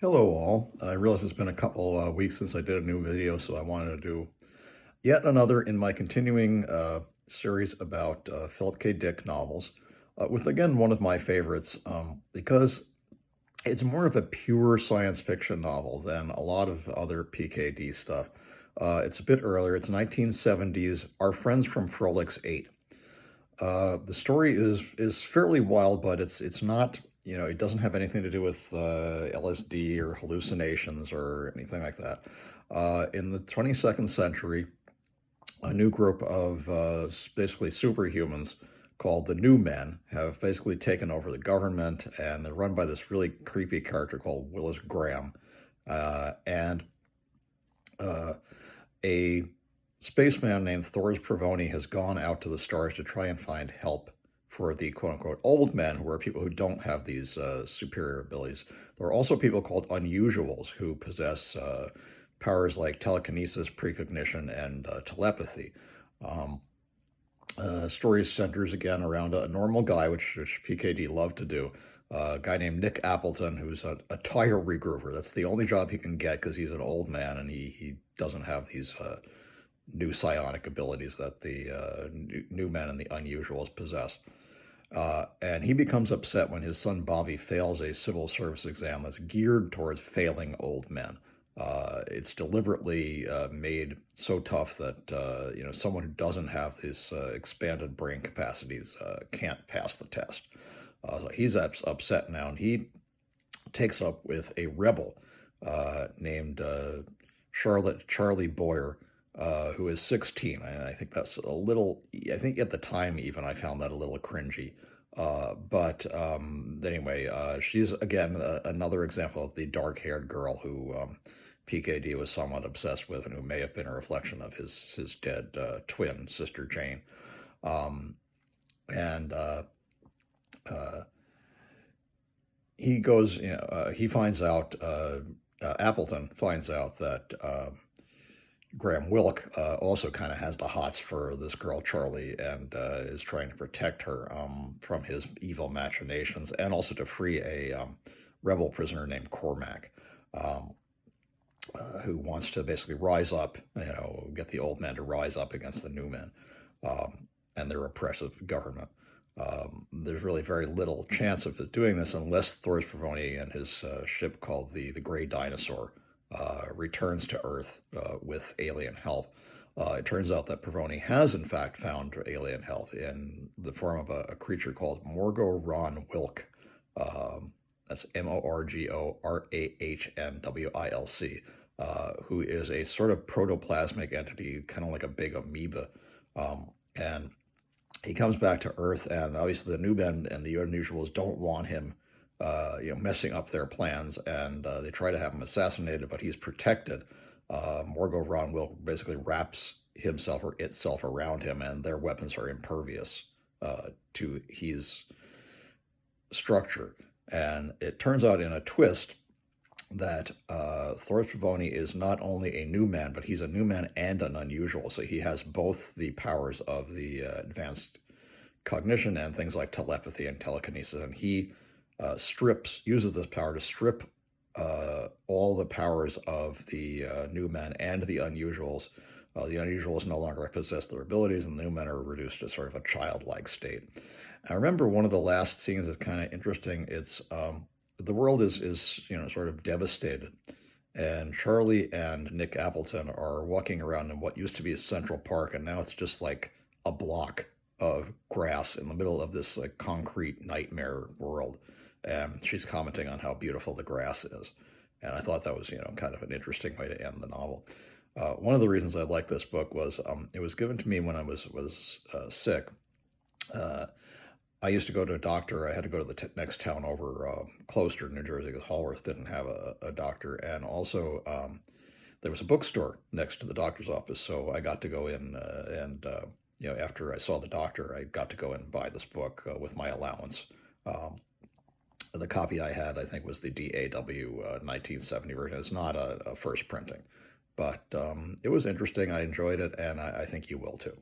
Hello all. I realize it's been a couple weeks since I did a new video, so I wanted to do yet another in my continuing series about Philip K. Dick novels, with again one of my favorites, because it's more of a pure science fiction novel than a lot of other PKD stuff. It's a bit earlier. It's 1970s. Our Friends from Frolix 8. The story is fairly wild, but it's not, it doesn't have anything to do with LSD or hallucinations or anything like that. In the 22nd century, a new group of basically superhumans called the New Men have basically taken over the government, and they're run by this really creepy character called Willis Graham. And a spaceman named Thors Pravoni has gone out to the stars to try and find help for the quote-unquote old men, who are people who don't have these superior abilities. There are also people called unusuals who possess powers like telekinesis, precognition, and telepathy. Story centers again around a normal guy, which PKD loved to do. A guy named Nick Appleton, who's a tire regroover. That's the only job he can get because he's an old man and he doesn't have these new psionic abilities that the new men and the unusuals possess. And he becomes upset when his son Bobby fails a civil service exam that's geared towards failing old men. It's deliberately made so tough that someone who doesn't have these expanded brain capacities can't pass the test. So he's upset now, and he takes up with a rebel named Charlie Boyer, who is 16. I think that's a little, I think at the time even I found that a little cringy. But anyway, she's again another example of the dark-haired girl who PKD was somewhat obsessed with, and who may have been a reflection of his dead twin sister Jane. And he goes, he finds out, Appleton finds out that Graham Wilk also kind of has the hots for this girl Charlie, and is trying to protect her from his evil machinations, and also to free a rebel prisoner named Cormac, who wants to basically rise up, get the old men to rise up against the new men and their oppressive government. There's really very little chance of doing this unless Thors Pravoni and his ship called the Gray Dinosaur returns to Earth with alien help. It turns out that Pravoni has in fact found alien help in the form of a creature called Morgo Ron Wilk. That's Morgorahnwilc, who is a sort of protoplasmic entity, kind of like a big amoeba. And he comes back to Earth, and obviously the new men and the unusuals don't want him messing up their plans, and they try to have him assassinated, but he's protected. Morgo Ron Wilk basically wraps himself or itself around him, and their weapons are impervious to his structure. And it turns out in a twist that Thors Pravoni is not only a new man, but he's a new man and an unusual. So he has both the powers of the advanced cognition and things like telepathy and telekinesis. And he uses this power to strip all the powers of the new men and the unusuals. The unusuals no longer possess their abilities, and the new men are reduced to sort of a childlike state. I remember one of the last scenes is kind of interesting. It's the world is sort of devastated, and Charlie and Nick Appleton are walking around in what used to be Central Park, and now it's just like a block of grass in the middle of this like concrete nightmare world. And she's commenting on how beautiful the grass is, and I thought that was kind of an interesting way to end the novel. One of the reasons I like this book was it was given to me when I was sick. I used to go to a doctor. I had to go to the next town over, Closter, New Jersey, because Hallworth didn't have a doctor. And also, there was a bookstore next to the doctor's office, so I got to go in and after I saw the doctor, I got to go in and buy this book with my allowance. The copy I had, I think, was the DAW 1970 version. It's not a first printing, but it was interesting. I enjoyed it, and I think you will too.